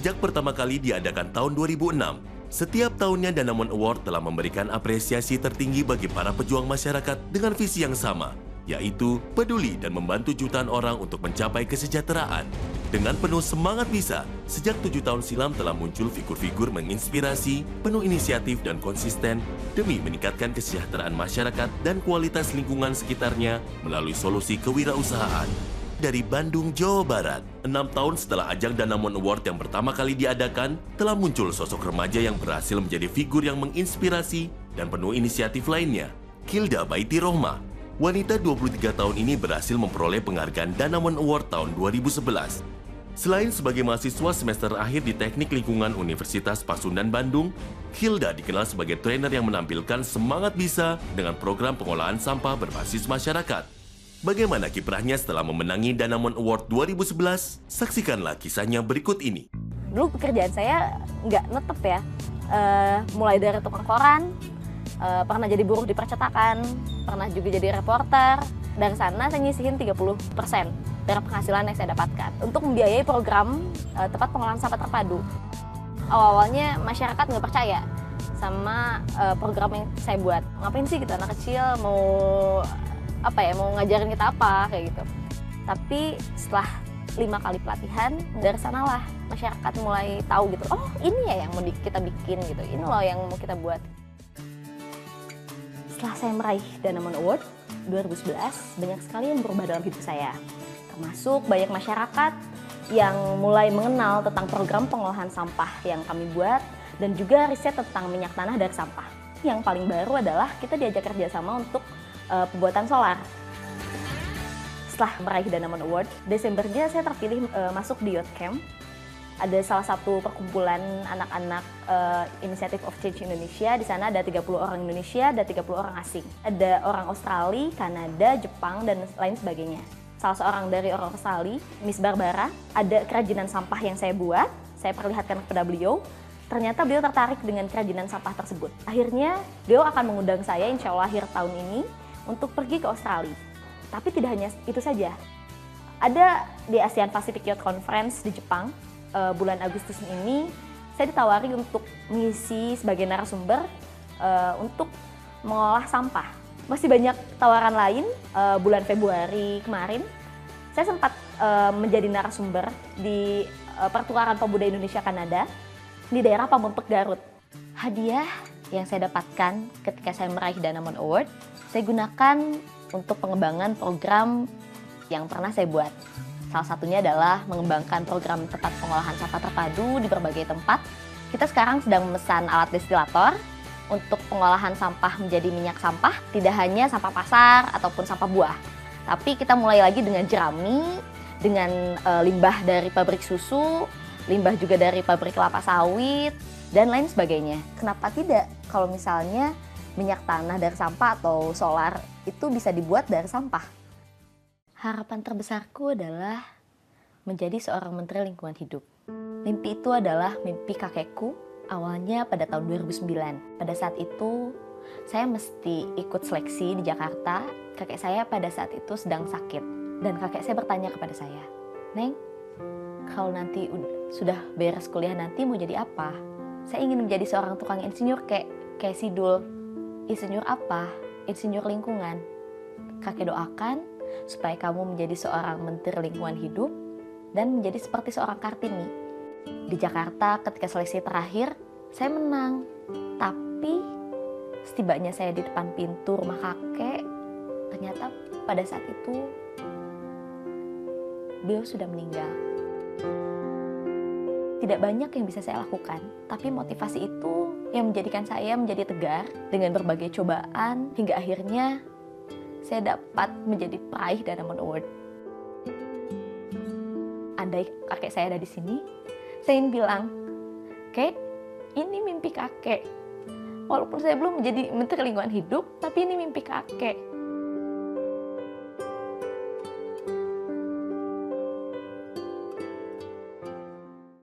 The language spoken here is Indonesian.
Sejak pertama kali diadakan tahun 2006, setiap tahunnya Danamon Award telah memberikan apresiasi tertinggi bagi para pejuang masyarakat dengan visi yang sama, yaitu peduli dan membantu jutaan orang untuk mencapai kesejahteraan. Dengan penuh semangat bisa, sejak 7 tahun silam telah muncul figur-figur menginspirasi, penuh inisiatif dan konsisten demi meningkatkan kesejahteraan masyarakat dan kualitas lingkungan sekitarnya melalui solusi kewirausahaan. Dari Bandung, Jawa Barat, 6 tahun setelah ajang Danamon Award yang pertama kali diadakan, telah muncul sosok remaja yang berhasil menjadi figur yang menginspirasi dan penuh inisiatif lainnya. Kilda Baiti Rohmah, wanita 23 tahun ini berhasil memperoleh penghargaan Danamon Award tahun 2011. Selain sebagai mahasiswa semester akhir di Teknik Lingkungan Universitas Pasundan Bandung, Kilda dikenal sebagai trainer yang menampilkan semangat bisa dengan program pengolahan sampah berbasis masyarakat. Bagaimana kiprahnya setelah memenangi Danamon Award 2011? Saksikanlah kisahnya berikut ini. Dulu pekerjaan saya nggak netep ya, mulai dari tukang koran, pernah jadi buruh di percetakan, pernah juga jadi reporter. Dari sana saya nyisihin 30% dari penghasilan yang saya dapatkan untuk membiayai program tempat pengolahan sampah terpadu. Awalnya masyarakat nggak percaya sama program yang saya buat. Ngapain sih kita anak kecil mau ngajarin kita apa kayak gitu. Tapi setelah 5 kali pelatihan, dari sanalah masyarakat mulai tahu gitu. Oh, ini ya yang mau kita bikin gitu. Ini loh yang mau kita buat. Setelah saya meraih Danamon Award 2011, banyak sekali yang berubah dalam hidup saya. Termasuk banyak masyarakat yang mulai mengenal tentang program pengolahan sampah yang kami buat dan juga riset tentang minyak tanah dari sampah. Yang paling baru adalah kita diajak kerjasama untuk pembuatan solar. Setelah meraih Danamon Award, Desembernya saya terpilih masuk di Youth Camp. Ada salah satu perkumpulan anak-anak Initiative of Change Indonesia. Di sana ada 30 orang Indonesia dan 30 orang asing. Ada orang Australia, Kanada, Jepang, dan lain sebagainya. Salah seorang dari orang Australia, Miss Barbara, ada kerajinan sampah yang saya buat. Saya perlihatkan kepada beliau. Ternyata beliau tertarik dengan kerajinan sampah tersebut. Akhirnya, beliau akan mengundang saya insya Allah akhir tahun ini untuk pergi ke Australia. Tapi tidak hanya itu saja. Ada di ASEAN Pacific Youth Conference di Jepang, bulan Agustus ini, saya ditawari untuk mengisi sebagai narasumber untuk mengolah sampah. Masih banyak tawaran lain, bulan Februari kemarin, saya sempat menjadi narasumber di Pertukaran Pemuda Indonesia Kanada di daerah Pamengpeuk, Garut. Hadiah yang saya dapatkan ketika saya meraih Danamon Award, saya gunakan untuk pengembangan program yang pernah saya buat. Salah satunya adalah mengembangkan program tempat pengolahan sampah terpadu di berbagai tempat. Kita sekarang sedang memesan alat destilator untuk pengolahan sampah menjadi minyak sampah, tidak hanya sampah pasar ataupun sampah buah. Tapi kita mulai lagi dengan jerami, dengan limbah dari pabrik susu, limbah juga dari pabrik kelapa sawit, dan lain sebagainya. Kenapa tidak kalau misalnya minyak tanah dari sampah atau solar itu bisa dibuat dari sampah? Harapan terbesarku adalah menjadi seorang Menteri Lingkungan Hidup. Mimpi itu adalah mimpi kakekku awalnya pada tahun 2009. Pada saat itu saya mesti ikut seleksi di Jakarta. Kakek saya pada saat itu sedang sakit. Dan kakek saya bertanya kepada saya, "Neng, kalau nanti sudah beres kuliah nanti mau jadi apa?" Saya ingin menjadi seorang tukang insinyur kayak Sidul. Insinyur apa? Insinyur lingkungan. Kakek doakan supaya kamu menjadi seorang Menteri Lingkungan Hidup dan menjadi seperti seorang Kartini. Di Jakarta ketika seleksi terakhir, saya menang. Tapi setibanya saya di depan pintu rumah kakek, ternyata pada saat itu beliau sudah meninggal. Tidak banyak yang bisa saya lakukan, tapi motivasi itu yang menjadikan saya menjadi tegar dengan berbagai cobaan hingga akhirnya saya dapat menjadi peraih Danamon Award. Andai kakek saya ada di sini, saya ingin bilang, "Kek, ini mimpi kakek. Walaupun saya belum menjadi Menteri Lingkungan Hidup, tapi ini mimpi kakek."